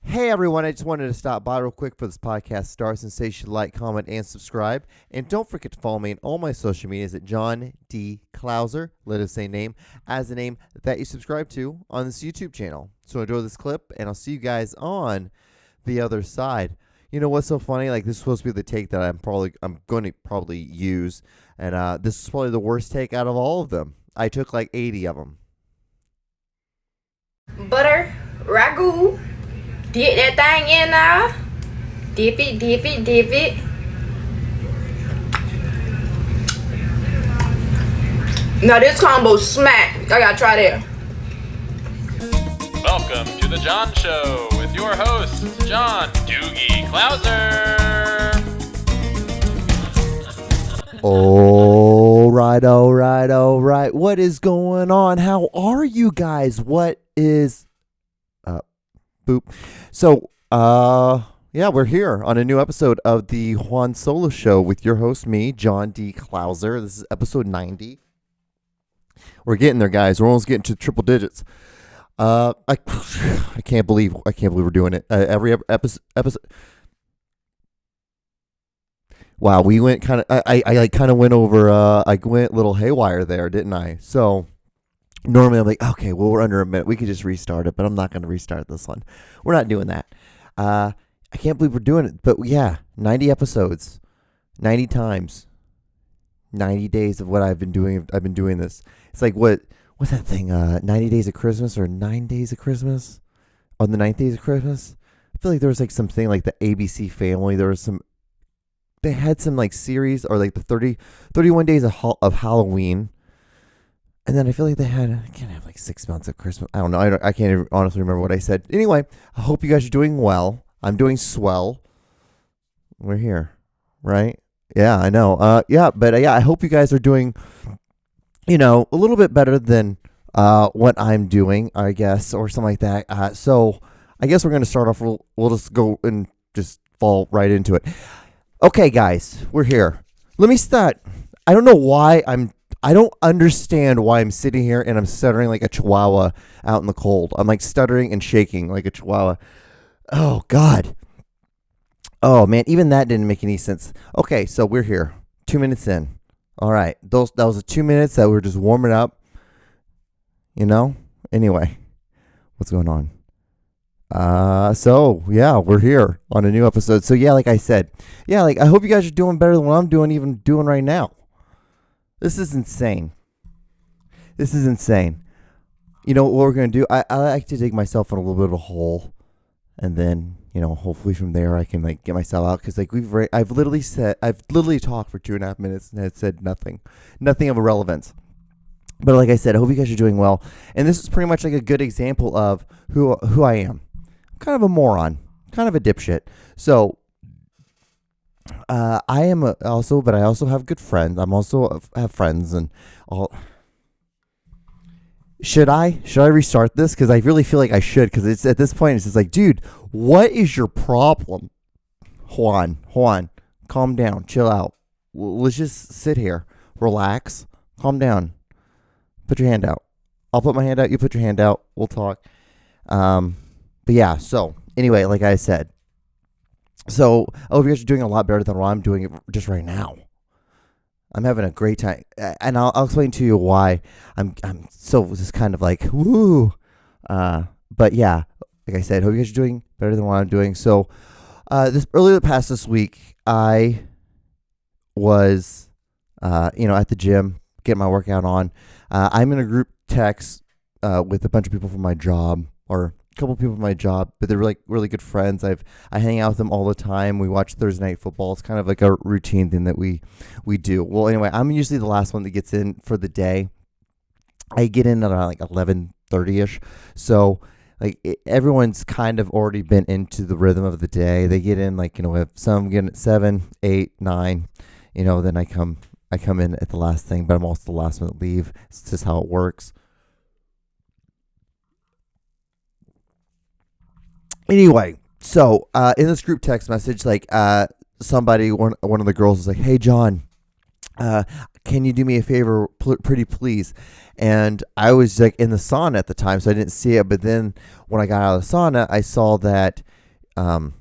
Hey everyone, I just wanted to stop by real quick for this podcast starts and say you should like, comment, and subscribe. And don't forget to follow me on all my social medias at John D. Clouser, let us say name, as the name that you subscribe to on this YouTube channel. So enjoy this clip, and I'll see you guys on the other side. You know what's so funny? Like, this is supposed to be the take that I'm going to probably use, and this is probably the worst take out of all of them. I took like 80 of them. Butter, ragu, dip that thing in there, dip it. Now this combo smack. I gotta try that. Welcome to the John Show with your host, John Doogie Clouser. All right. What is going on? How are you guys? What is up? Boop. So, yeah, we're here on a new episode of the Juan Solo Show with your host, me, John D. Clouser. This is episode 90. We're getting there, guys. We're almost getting to triple digits. I can't believe we're doing it. Every episode. Wow, we went kind of. I kind of went over. I went a little haywire there, didn't I? So normally I'm like, okay, well, we're under a minute. We could just restart it, but I'm not going to restart this one. We're not doing that. I can't believe we're doing it, but yeah, 90 episodes, 90 times, 90 days of what I've been doing. I've been doing this. It's like what's that thing? 90 Days of Christmas or 9 Days of Christmas? On the 9th days of Christmas, I feel like there was like something like the ABC Family. There was some. They had some like series or like the 31 days of Halloween. And then I feel like they had, I can't have like 6 months of Christmas. I don't know. I can't even honestly remember what I said. Anyway, I hope you guys are doing well. I'm doing swell. We're here, right? Yeah, I know. But I hope you guys are doing, a little bit better than what I'm doing, I guess, or something like that. So I guess we're going to start off. We'll just go and just fall right into it. Okay, guys, we're here. Let me start. I don't know why I don't understand why I'm sitting here and I'm stuttering like a chihuahua out in the cold. I'm like stuttering and shaking like a chihuahua. Oh, God. Oh, man, even that didn't make any sense. Okay, so we're here. 2 minutes in. All right. That was the 2 minutes that we were just warming up. Anyway, what's going on? So yeah, we're here on a new episode. So yeah, like I said, I hope you guys are doing better than what I'm doing right now. This is insane. You know what we're going to do? I like to dig myself in a little bit of a hole, and then, hopefully from there I can like get myself out. Cause like I've literally talked for 2.5 minutes and had said nothing of relevance. But like I said, I hope you guys are doing well. And this is pretty much like a good example of who I am. I'm kind of a moron, kind of a dipshit. So I am but I also have good friends. I'm also have friends and all. Should I restart this? Because I really feel like I should. Because it's at this point, it's just like, dude, what is your problem? Juan, calm down, chill out. Let's just sit here, relax, calm down. Put your hand out. I'll put my hand out. You put your hand out. We'll talk. But yeah, so anyway, like I said, so I hope you guys are doing a lot better than what I'm doing just right now. I'm having a great time. And I'll explain to you why I'm so just kind of like, woo. But yeah, like I said, hope you guys are doing better than what I'm doing. So this week, I was, at the gym, getting my workout on. I'm in a group text with a bunch of people from my job, or a couple people from my job, but they're like really good friends. I hang out with them all the time. We watch Thursday night football. It's kind of like a routine thing that we do. Well, anyway, I'm usually the last one that gets in for the day. I get in at around like 11:30ish. So like everyone's kind of already been into the rhythm of the day. They get in like, if some get in at 7, 8, 9, then I come in at the last thing, but I'm also the last one to leave. It's just how it works. Anyway, so in this group text message, like one of the girls was like, "Hey John, can you do me a favor, pretty please? And I was like in the sauna at the time, so I didn't see it. But then when I got out of the sauna, I saw that I'm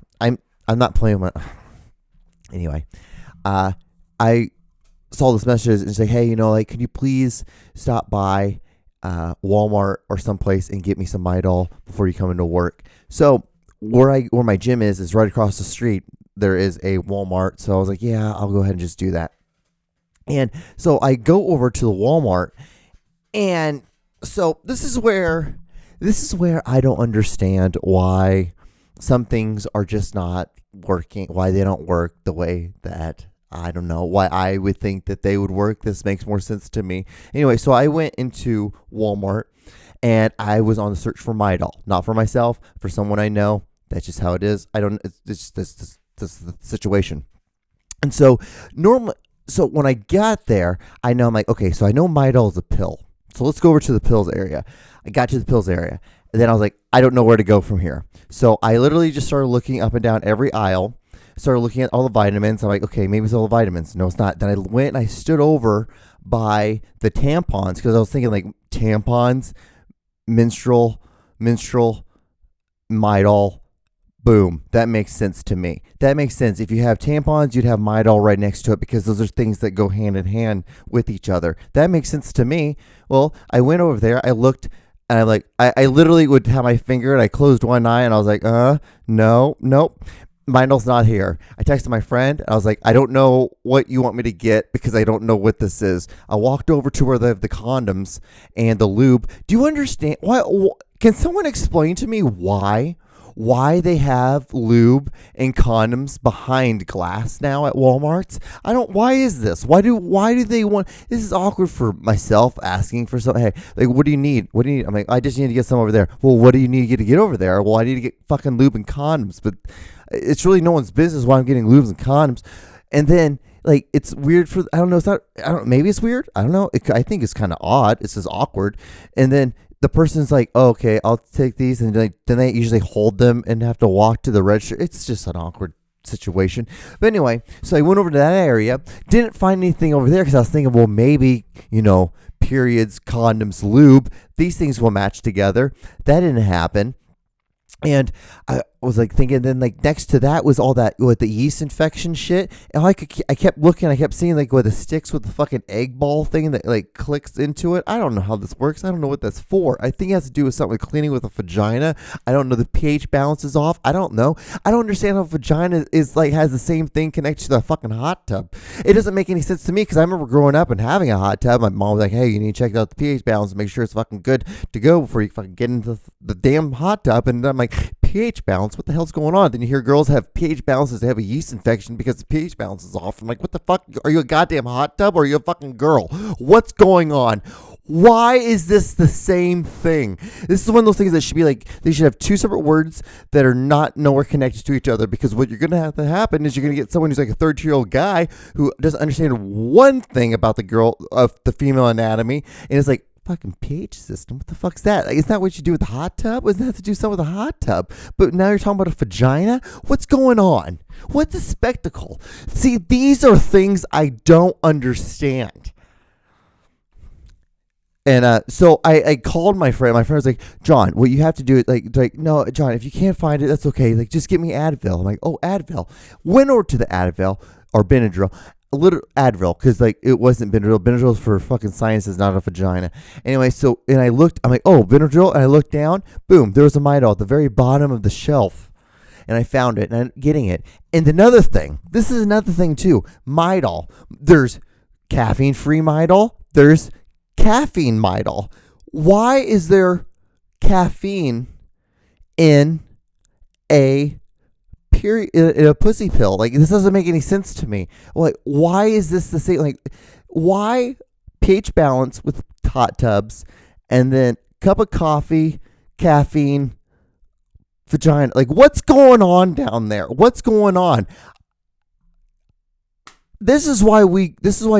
not playing with. Anyway, I saw this message and say, hey, like, could you please stop by Walmart or someplace and get me some Midol before you come into work? So where my gym is right across the street. There is a Walmart, so I was like, yeah, I'll go ahead and just do that. And so I go over to the Walmart, and so this is where I don't understand why some things are just not working, why they don't work the way that, I don't know, why I would think that they would work. This makes more sense to me. Anyway, so I went into Walmart, and I was on the search for Midol, not for myself, for someone I know. That's just how it is. It's just this the situation. And so So when I got there, I'm like, okay, so I know Midol is a pill. So let's go over to the pills area. I got to the pills area. And then I was like, I don't know where to go from here. So I literally just started looking up and down every aisle, started looking at all the vitamins. I'm like, okay, maybe it's all the vitamins. No, it's not. Then I went and I stood over by the tampons because I was thinking like tampons, menstrual, Midol. Boom. That makes sense to me. That makes sense. If you have tampons, you'd have Midol right next to it because those are things that go hand in hand with each other. That makes sense to me. Well, I went over there. I looked, and I'm like, I literally would have my finger, and I closed one eye, and I was like, no, nope. Midol's not here. I texted my friend. I was like, I don't know what you want me to get because I don't know what this is. I walked over to where they have the condoms and the lube. Do you understand? Can someone explain to me why they have lube and condoms behind glass now at Walmart's? Why is this? Why do they want, this is awkward for myself asking for something. Hey, like, what do you need? I'm like, I just need to get some over there. Well, what do you need to get over there? Well, I need to get fucking lube and condoms, but it's really no one's business why I'm getting lubes and condoms. And then, like, it's weird I don't know, maybe it's weird. I don't know. I think it's kind of odd. It's just awkward. And then the person's like, oh, okay, I'll take these. And then they usually hold them and have to walk to the register. It's just an awkward situation. But anyway, so I went over to that area. Didn't find anything over there because I was thinking, well, maybe, periods, condoms, lube, these things will match together. That didn't happen. And I was like thinking, then like next to that was all that with the yeast infection shit. And I kept looking, I kept seeing like with the sticks with the fucking egg ball thing that like clicks into it. I don't know how this works. I don't know what that's for. I think it has to do with something with cleaning with a vagina. I don't know. The pH balance is off. I don't know. I don't understand how vagina is like has the same thing connected to the fucking hot tub. It doesn't make any sense to me because I remember growing up and having a hot tub. My mom was like, hey, you need to check out the pH balance and make sure it's fucking good to go before you fucking get into the damn hot tub. And I'm like, pH balance? What the hell's going on? Then you hear girls have pH balances, they have a yeast infection because the pH balance is off. I'm like, what the fuck? Are you a goddamn hot tub or are you a fucking girl? What's going on? Why is this the same thing? This is one of those things that should be like, they should have two separate words that are not nowhere connected to each other, because what you're going to have to happen is you're going to get someone who's like a 30-year-old guy who doesn't understand one thing about the female anatomy, and it's like, fucking pH system, what the fuck's that? Like, isn't that what you do with the hot tub? Doesn't that have to do something with a hot tub? But now you're talking about a vagina? What's going on? What's the spectacle? See, these are things I don't understand. And so I called my friend. My friend was like, John, what you have to do is like, no, John, if you can't find it, that's okay. Like, just get me Advil. I'm like, oh, Advil. Went over to the Advil or Benadryl. A little Advil, because like it wasn't Benadryl. Benadryl is for fucking sciences, not a vagina. Anyway, so, and I looked, I'm like, oh, Benadryl, and I looked down, boom, there was a Midol at the very bottom of the shelf. And I found it, and I'm getting it. And another thing, this is another thing too, Midol. There's caffeine-free Midol. There's caffeine Midol. Why is there caffeine in a pussy pill? Like, this doesn't make any sense to me. Like, why is this the same? Like, why pH balance with hot tubs and then cup of coffee, caffeine, vagina? Like, what's going on down there? What's going on? This is why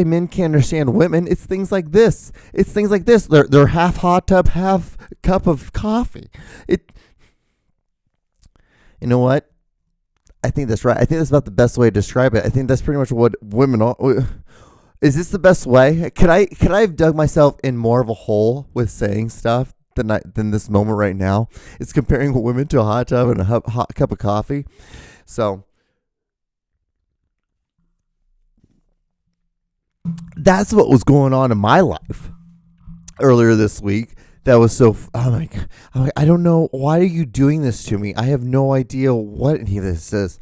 men can't understand women. It's things like this. They're half hot tub, half cup of coffee. You know what? I think that's right. I think that's about the best way to describe it. I think that's pretty much what women are. Is this the best way? Could I have dug myself in more of a hole with saying stuff than this moment right now? It's comparing women to a hot tub and a hot cup of coffee. So that's what was going on in my life earlier this week. That was so. I'm like, I don't know. Why are you doing this to me? I have no idea what any of this is.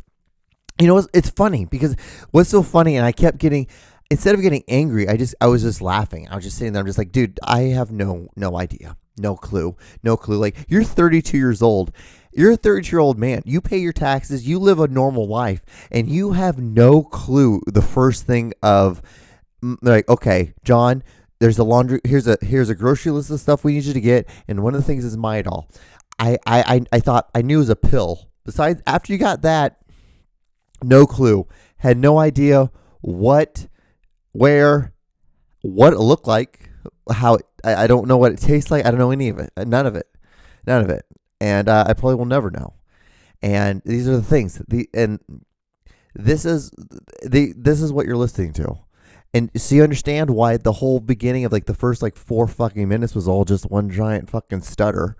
You know, it's funny because what's so funny, and I kept getting. Instead of getting angry, I was just laughing. I was just sitting there. I'm just like, dude, I have no idea. No clue. Like, you're 32 years old. You're a 32-year-old man. You pay your taxes. You live a normal life. And you have no clue the first thing of, like, okay, John, there's a laundry. Here's a grocery list of stuff we need you to get. And one of the things is Midol. I thought I knew it was a pill. Besides, after you got that, no clue. Had no idea what it looked like, how I don't know what it tastes like. I don't know any of it. None of it. And I probably will never know. And these are the things. This is what you're listening to. And so you understand why the whole beginning of like the first like 4 fucking minutes was all just one giant fucking stutter.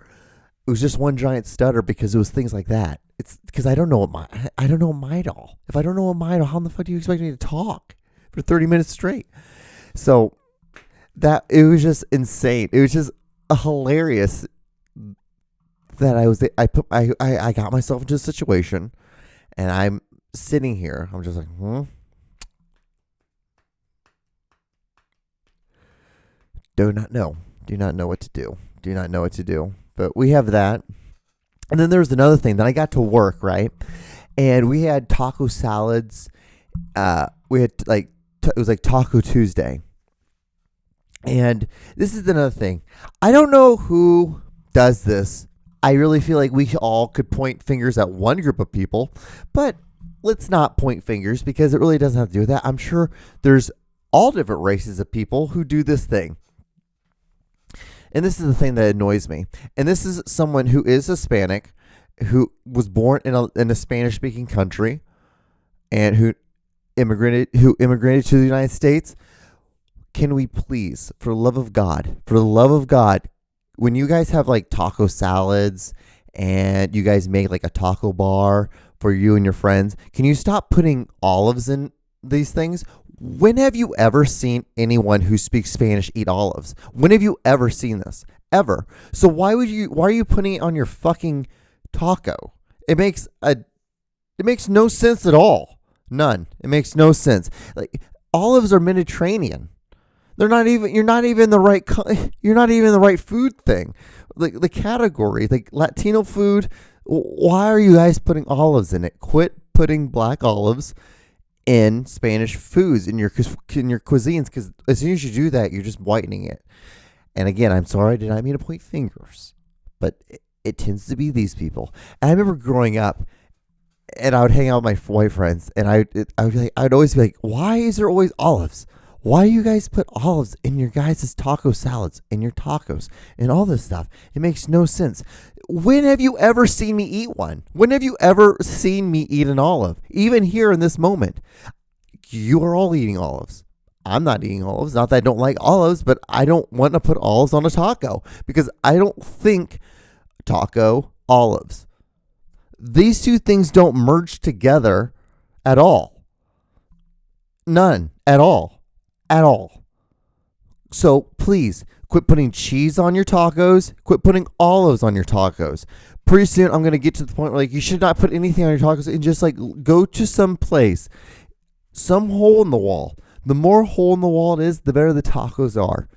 It was just one giant stutter because it was things like that. It's because I don't know Midol. If I don't know Midol, how the fuck do you expect me to talk for 30 minutes straight? So that it was just insane. It was just hilarious that I got myself into a situation, and I'm sitting here. I'm just like, do not know what to do. But we have that. And then there's another thing that I got to work, right? And we had taco salads. We had it was like Taco Tuesday. And this is another thing. I don't know who does this. I really feel like we all could point fingers at one group of people, but let's not point fingers because it really doesn't have to do with that. I'm sure there's all different races of people who do this thing. And this is the thing that annoys me. And this is someone who is Hispanic, who was born in a Spanish-speaking country, and who immigrated to the United States. Can we please, for the love of God, when you guys have like taco salads and you guys make like a taco bar for you and your friends, can you stop putting olives in these things? When have you ever seen anyone who speaks Spanish eat olives? When have you ever seen this? Ever. So why are you putting it on your fucking taco? It makes no sense at all. None. It makes no sense. Like, olives are Mediterranean. You're not even the right food thing. Like the category, like Latino food. Why are you guys putting olives in it? Quit putting black olives in Spanish foods in your cuisines, because as soon as you do that, you're just whitening it. And again, I'm sorry, I did not mean to point fingers, but it tends to be these people. And I remember growing up, and I would hang out with my white friends, and I'd always be like, why is there always olives? Why do you guys put olives in your guys' taco salads, in your tacos, and all this stuff? It makes no sense. When have you ever seen me eat one? When have you ever seen me eat an olive? Even here in this moment, you are all eating olives. I'm not eating olives. Not that I don't like olives, but I don't want to put olives on a taco because I don't think taco, olives. These two things don't merge together at all. None at all. At all. So please quit putting cheese on your tacos. Quit putting olives on your tacos. Pretty soon I'm going to get to the point where like you should not put anything on your tacos and just like go to some place, some hole in the wall. The more hole in the wall it is, the better the tacos are.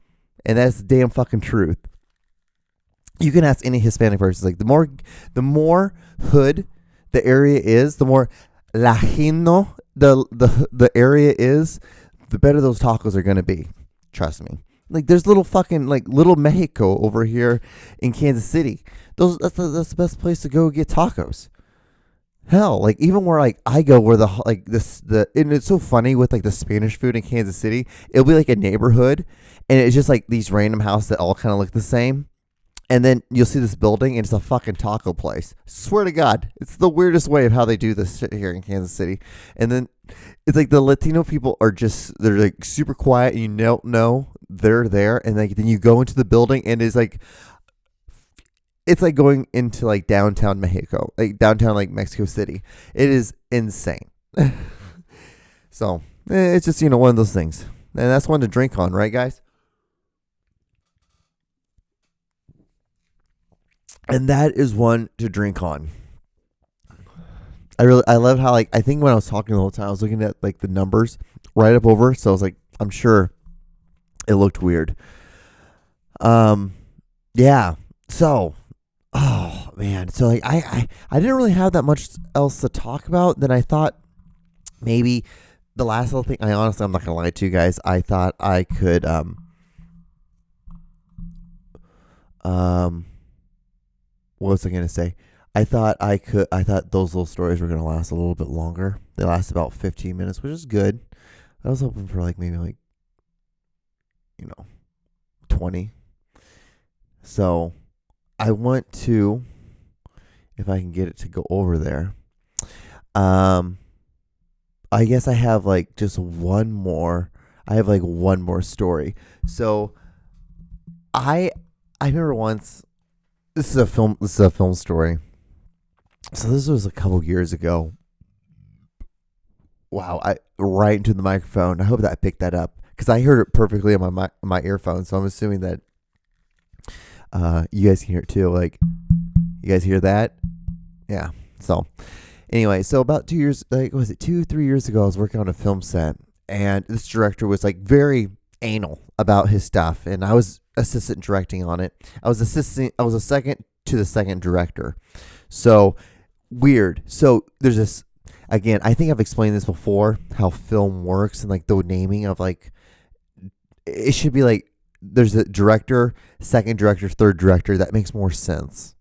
And that's the damn fucking truth. You can ask any Hispanic person, like the more hood the area is, the more Latino the area is, the better those tacos are going to be. Trust me. Like there's little fucking like little Mexico over here in Kansas City. That's the best place to go get tacos. Hell, like even where like I go where and it's so funny with like the Spanish food in Kansas City, it'll be like a neighborhood and it's just like these random houses that all kind of look the same. And then you'll see this building, and it's a fucking taco place. Swear to God, it's the weirdest way of how they do this shit here in Kansas City. And then it's like the Latino people they're like super quiet, and you don't know they're there. And like then you go into the building, and it's like going into like downtown Mexico, like downtown like Mexico City. It is insane. So it's just one of those things, and that's one to drink on, right, guys? And that is one to drink on. I love how I think when I was talking the whole time I was looking at like the numbers right up over, so I was like, I'm sure it looked weird. Yeah. So, oh man, so like I didn't really have that much else to talk about. Then I thought maybe the last little thing. I'm not gonna lie to you guys. I thought I could what was I going to say? I thought those little stories were going to last a little bit longer. They last about 15 minutes, which is good. I was hoping for maybe 20. So I want to, if I can get it to go over there. I guess I have just one more. I have one more story. So I remember once. This is a film story. So this was a couple years ago. Wow, right into the microphone. I hope that I picked that up because I heard it perfectly on my earphone. So I'm assuming that you guys can hear it too. Like, you guys hear that? Yeah. So anyway, so about 2 years, 2-3 years ago, I was working on a film set, and this director was very anal about his stuff, and I was assistant directing on it. I was a second to the second director. So weird. So there's this, again, I think I've explained this before, how film works and the naming of it should be there's a director, second director, third director. That makes more sense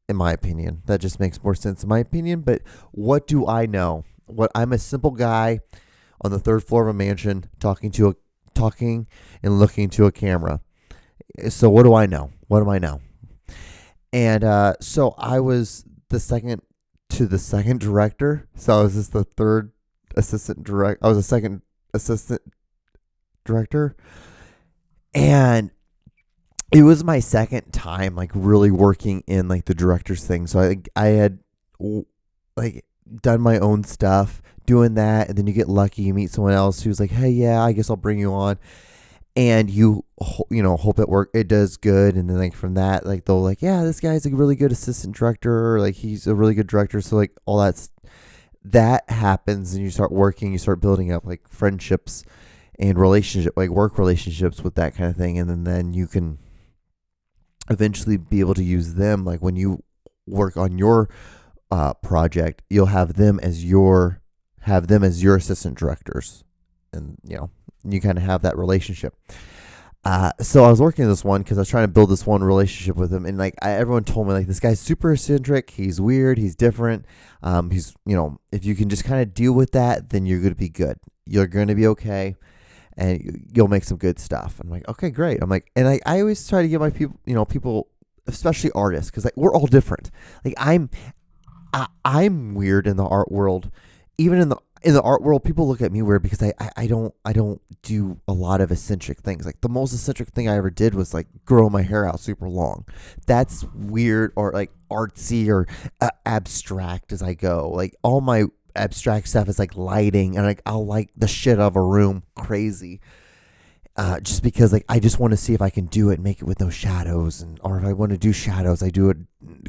in my opinion. That just makes more sense in my opinion. But what do I know? I'm a simple guy on the third floor of a mansion talking and looking to a camera. So what do I know? What do I know? And so I was the second to the second director. So I was just the third assistant director. I was the second assistant director. And it was my second time really working in the director's thing. So I had done my own stuff doing that, and then you get lucky, you meet someone else who's like, hey, yeah, I guess I'll bring you on. And you hope it does good, and then from that they'll yeah, this guy's a really good assistant director, or he's a really good director. So all that happens, and you start working, you start building up friendships and work relationships with that kind of thing, and then you can eventually be able to use them when you work on your project. You'll have them as your assistant directors, and you kind of have that relationship. So I was working on this one because I was trying to build this one relationship with him, and everyone told me this guy's super eccentric, he's weird, he's different. He's if you can just kind of deal with that, then you're going to be good. You're going to be okay, and you'll make some good stuff. I'm like, okay, great. I'm like, and I always try to give my people, especially artists, because we're all different. I'm weird in the art world, even in the art world. People look at me weird because I don't do a lot of eccentric things. The most eccentric thing I ever did was grow my hair out super long. That's weird, or artsy, or abstract as I go. All my abstract stuff is lighting, and I'll light the shit out of a room crazy. Just because I just want to see if I can do it and make it with no shadows, or if I want to do shadows, I do it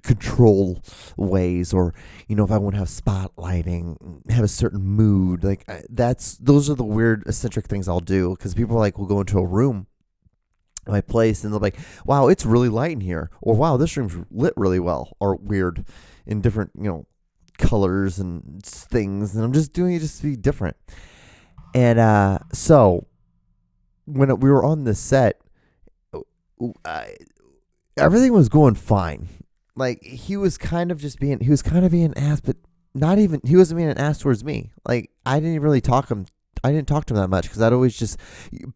control ways, or if I want to have spotlighting, have a certain mood, those are the weird eccentric things I'll do, because people will go into a room, my place, and they'll be like, wow, it's really light in here, or wow, this room's lit really well, or weird in different colors and things, and I'm just doing it just to be different. And so when we were on the set, everything was going fine. He was kind of being an ass, but not even, he wasn't being an ass towards me. I didn't really talk to him that much, because I'd always just,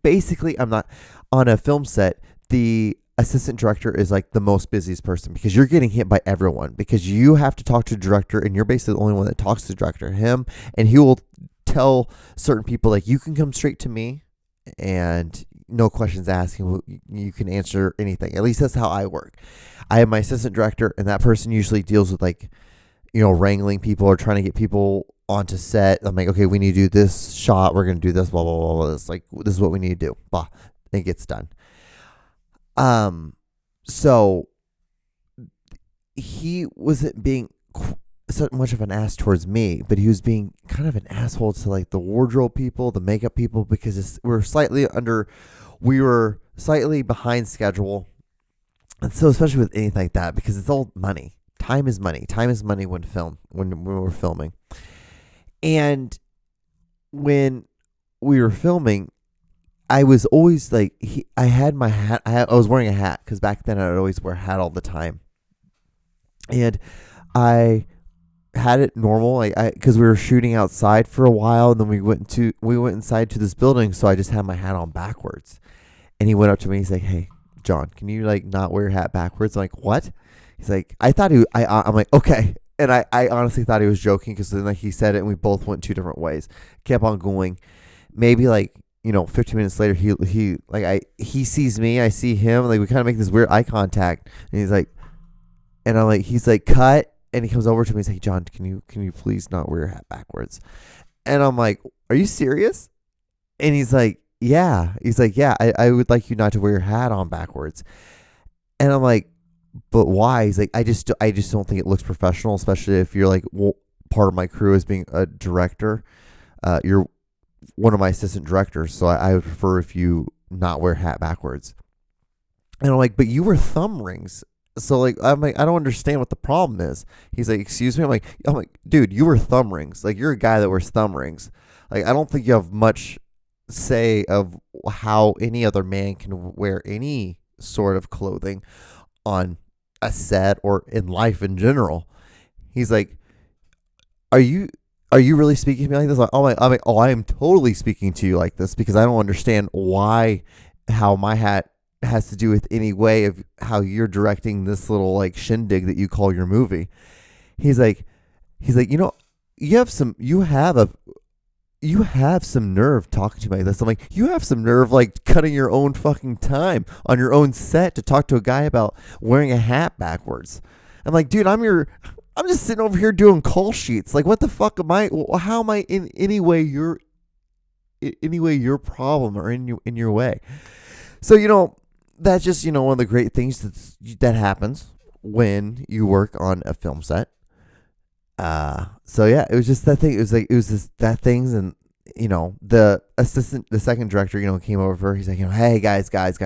basically, I'm not on a film set. The assistant director is like the most busiest person because you're getting hit by everyone because you have to talk to the director and you're basically the only one that talks to the director, him, and he will tell certain people like, you can come straight to me and no questions asked. You can answer anything. At least that's how I work. I have my assistant director, and that person usually deals with like, wrangling people or trying to get people onto set. I'm like, okay, we need to do this shot. We're going to do this, blah, blah, blah, blah. This, like, this is what we need to do. Blah. It gets done. So he wasn't being so much of an ass towards me, but he was being kind of an asshole to like the wardrobe people, the makeup people, because we were slightly behind schedule. And so especially with anything like that, because it's all money. Time is money. Time is money when we're filming. And when we were filming, I was always like, I had my hat. I was wearing a hat because back then I would always wear a hat all the time. And I had it normal, because we were shooting outside for a while, and then we went inside to this building, so I just had my hat on backwards. And he went up to me. He's like, "Hey, John, can you like not wear your hat backwards?" I'm like, "What?" He's like, I'm like, "Okay." And I honestly thought he was joking because then like he said it, and we both went two different ways. Kept on going. Maybe like 15 minutes later, he sees me, I see him, like we kind of make this weird eye contact, and he's like, and I'm like, he's like, "Cut." And he comes over to me and he's like, "John, can you please not wear your hat backwards?" And I'm like, "Are you serious?" And he's like, "Yeah." He's like, "Yeah, I would like you not to wear your hat on backwards." And I'm like, "But why?" He's like, I just don't think it looks professional, especially if you're like part of my crew as being a director. You're one of my assistant directors, so I would prefer if you not wear hat backwards." And I'm like, "But you wear thumb rings." So like I'm like, I don't understand what the problem is. He's like, "Excuse me?" I'm like, "Dude, you wear thumb rings. Like you're a guy that wears thumb rings. Like I don't think you have much say of how any other man can wear any sort of clothing on a set or in life in general." He's like, Are you really speaking to me like this?" I'm like, "Oh, I am totally speaking to you like this because I don't understand how my hat has to do with any way of how you're directing this little like shindig that you call your movie." He's like, you have some nerve talking to me like this. I'm like, "You have some nerve like cutting your own fucking time on your own set to talk to a guy about wearing a hat backwards." I'm like, "Dude, I'm just sitting over here doing call sheets. Like, what the fuck am I? How am I in any way your problem or in your way?" So that's just one of the great things that happens when you work on a film set. So yeah, it was just that thing. It was just that things, and the second director, came over. He's like, "Hey guys, like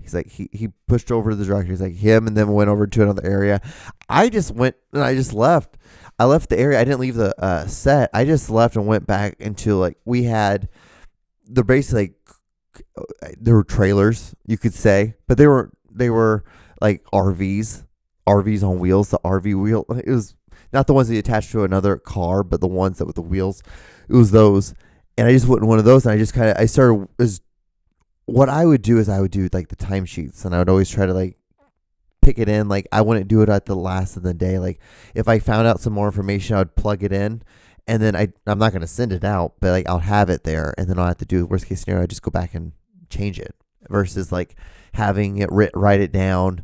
he's like he pushed over to the director. He's like him, and then went over to another area. I just went and I just left. I left the area. I didn't leave the set. I just left and went back into like they're basically like, there were trailers, you could say, but they were like RVs on wheels. The RV wheel, it was not the ones that you attached to another car, but the ones that with the wheels. It was those, and I just went in one of those, and I started. What I would do is I would do like the timesheets, and I would always try to like pick it in. Like I wouldn't do it at the last of the day. Like if I found out some more information, I would plug it in. And then I'm not going to send it out, but like I'll have it there, and then I'll have to do the worst case scenario. I just go back and change it versus like having it write it down,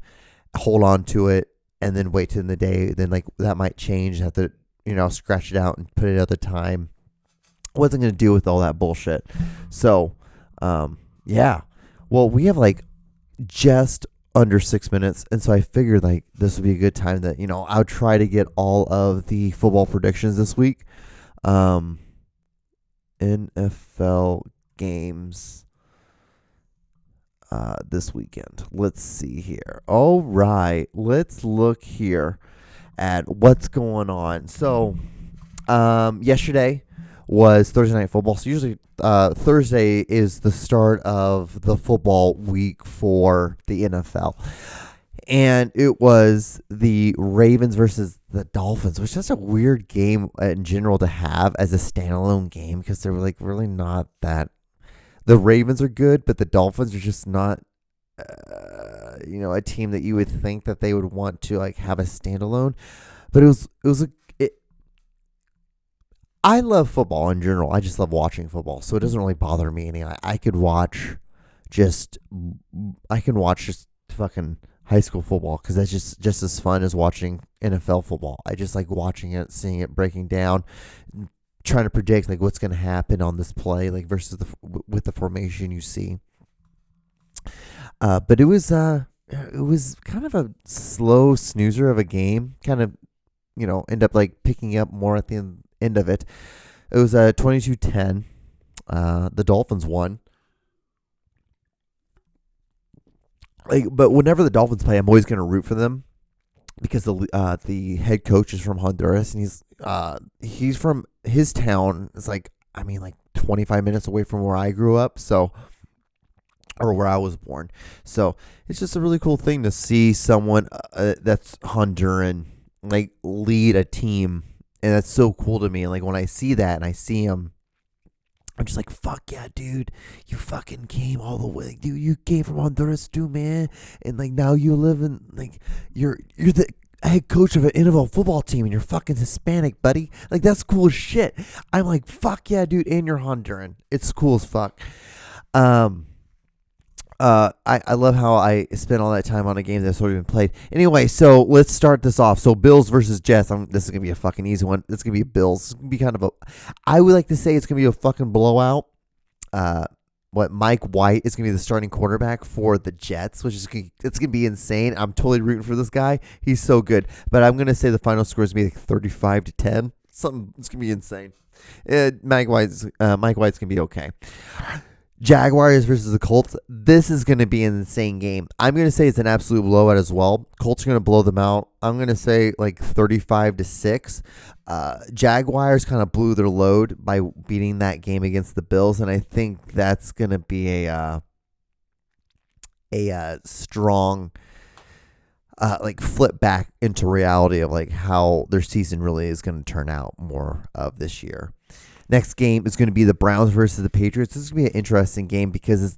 hold on to it, and then wait till the day. Then like that might change. Have to scratch it out and put it another time. Wasn't going to deal with all that bullshit. So yeah. Well, we have like just under 6 minutes, and so I figured like this would be a good time that I'll try to get all of the football predictions this week. NFL games this weekend. Let's see here. All right, let's look here at what's going on. So yesterday was Thursday Night Football. So usually Thursday is the start of the football week for the NFL. And it was the Ravens versus the Dolphins, which is just a weird game in general to have as a standalone game because they're like really not that. The Ravens are good, but the Dolphins are just not. a team that you would think that they would want to like have a standalone, but I love football in general. I just love watching football, so it doesn't really bother me any. I can watch just fucking high school football because that's just as fun as watching NFL football. I just like watching it, seeing it, breaking down, trying to predict like what's going to happen on this play, like versus with the formation you see. But it was kind of a slow snoozer of a game. Kind of, end up like picking up more at the end of it. It was 22-10. The Dolphins won. But whenever the Dolphins play, I'm always going to root for them because the head coach is from Honduras, and he's from his town. It's like 25 minutes away from where I grew up, or where I was born. So it's just a really cool thing to see someone that's Honduran like lead a team, and that's so cool to me. And like when I see that and I see him, I'm just like, fuck yeah, dude. You fucking came all the way. Dude, you came from Honduras too, man. And like now you live in like you're the head coach of an NFL football team and you're fucking Hispanic, buddy. Like that's cool as shit. I'm like, fuck yeah, dude, and you're Honduran. It's cool as fuck. I love how I spent all that time on a game that's already been played. Anyway, so let's start this off. So Bills versus Jets. This is gonna be a fucking easy one. It's gonna be Bills. It's gonna be kind of I would like to say it's gonna be a fucking blowout. Mike White is gonna be the starting quarterback for the Jets, which is it's gonna be insane. I'm totally rooting for this guy. He's so good. But I'm gonna say the final score is gonna be like 35-10. Something. It's gonna be insane. Mike White's gonna be okay. Jaguars versus the Colts. This is going to be an insane game. I'm going to say it's an absolute blowout as well. Colts are going to blow them out. I'm going to say like 35-6. Jaguars kind of blew their load by beating that game against the Bills, and I think that's going to be a strong like flip back into reality of like how their season really is going to turn out more of this year. Next game is going to be the Browns versus the Patriots. This is going to be an interesting game because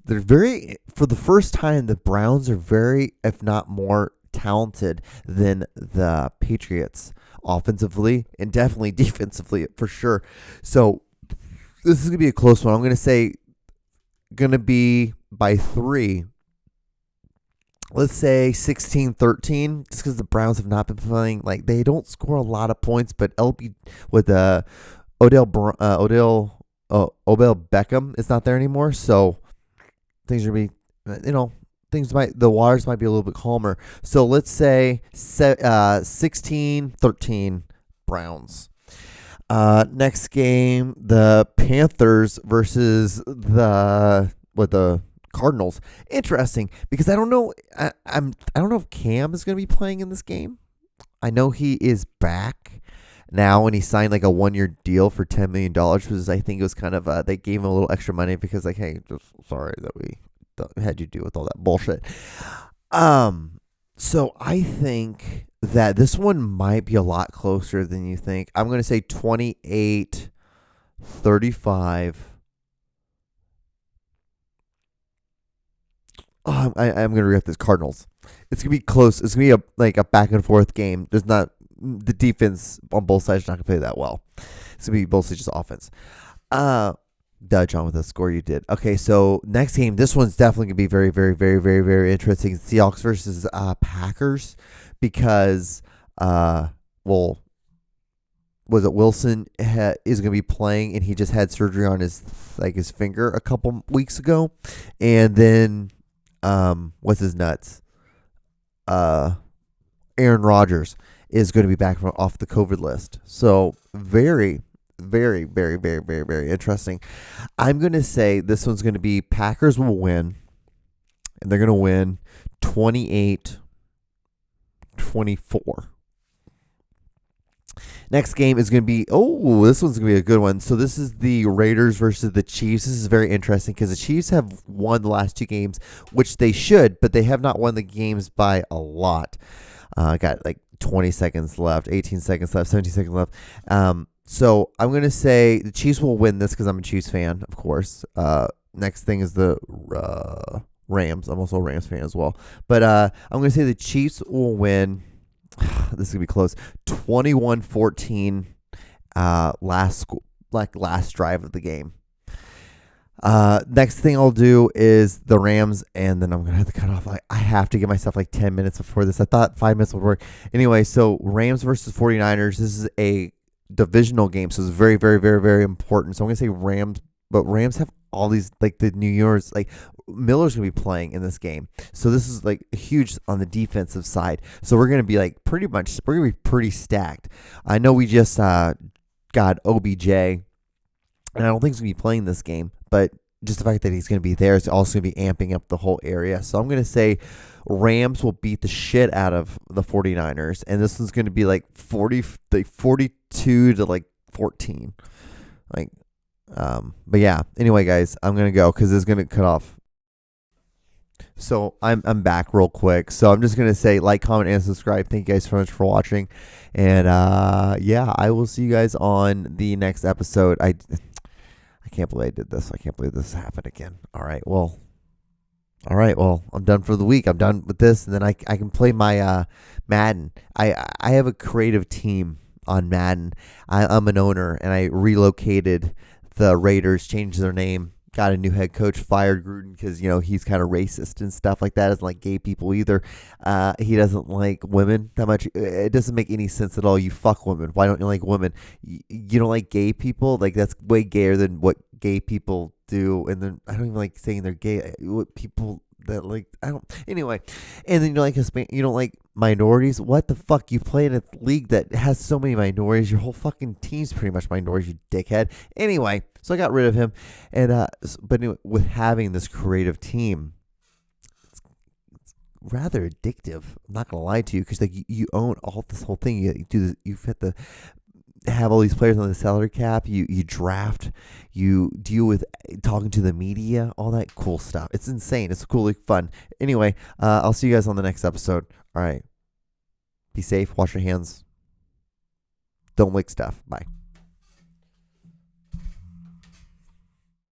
for the first time, the Browns are very, if not more, talented than the Patriots offensively and definitely defensively for sure. So this is going to be a close one. I'm going to say going to be by 3. Let's say 16-13, just because the Browns have not been playing. Like, they don't score a lot of points, but LB with Odell Beckham is not there anymore, so things are going to be, the waters might be a little bit calmer. So let's say 16-13 Browns. Next game, the Panthers versus the Cardinals. Interesting because I don't know. I don't know if Cam is going to be playing in this game. I know he is back now, and he signed like a 1-year deal for $10 million, because I think it was kind of they gave him a little extra money because like, hey, just sorry that we had you deal with all that bullshit. So I think that this one might be a lot closer than you think. I'm going to say 28-35. I'm going to regret this. Cardinals. It's going to be close. It's going to be a back and forth game. There's not. The defense on both sides is not going to play that well. It's going to be mostly just offense. Dodge on with the score you did. Okay, so next game. This one's definitely going to be very, very, very, very, very interesting. Seahawks versus Packers, because, was it Wilson is going to be playing, and he just had surgery on his finger a couple weeks ago. And then, what's his nuts? Aaron Rodgers is going to be back off the COVID list. So very, very, very, very, very, very interesting. I'm going to say this one's going to be Packers will win, and they're going to win 28-24. Next game is going to be, this one's going to be a good one. So this is the Raiders versus the Chiefs. This is very interesting because the Chiefs have won the last 2 games, which they should, but they have not won the games by a lot. Got like 20 seconds left, 18 seconds left, 17 seconds left. So I'm going to say the Chiefs will win this because I'm a Chiefs fan, of course. Next thing is the Rams. I'm also a Rams fan as well. But I'm going to say the Chiefs will win. This is going to be close. 21-14 last drive of the game. Next thing I'll do is the Rams, and then I'm going to have to cut off. I have to give myself like 10 minutes before this. I thought 5 minutes would work. Anyway, so Rams versus 49ers. This is a divisional game, so it's very, very, very, very important. So I'm going to say Rams, but Rams have all these, like the New Year's, like Miller's going to be playing in this game. So this is like huge on the defensive side. So we're going to be like we're going to be pretty stacked. I know we just got OBJ, and I don't think he's going to be playing this game, but just the fact that he's going to be there is also going to be amping up the whole area. So I'm going to say Rams will beat the shit out of the 49ers, and this is going to be like 42 to like 14. But yeah, anyway, guys, I'm going to go because it's going to cut off. So I'm back real quick. So I'm just going to say like, comment, and subscribe. Thank you guys so much for watching. And yeah, I will see you guys on the next episode. I can't believe I did this. I can't believe this happened again. All right, well, I'm done for the week. I'm done with this, and then I can play my Madden. I have a creative team on Madden. I'm an owner, and I relocated the Raiders, changed their name, got a new head coach, fired Gruden because, he's kind of racist and stuff like that. Doesn't like gay people either. He doesn't like women that much. It doesn't make any sense at all. You fuck women. Why don't you like women? You don't like gay people? Like, that's way gayer than what gay people do. And then I don't even like saying they're gay. What people that like, I don't. Anyway, and then you don't like minorities. What the fuck? You play in a league that has so many minorities. Your whole fucking team's pretty much minorities, you dickhead. Anyway, so I got rid of him, and but anyway, with having this creative team, it's rather addictive. I'm not gonna lie to you, because like you own all this whole thing. You do this, you have to have all these players on the salary cap. You draft. You deal with talking to the media, all that cool stuff. It's insane. It's cool, like, fun. Anyway, I'll see you guys on the next episode. All right. Be safe. Wash your hands. Don't lick stuff. Bye.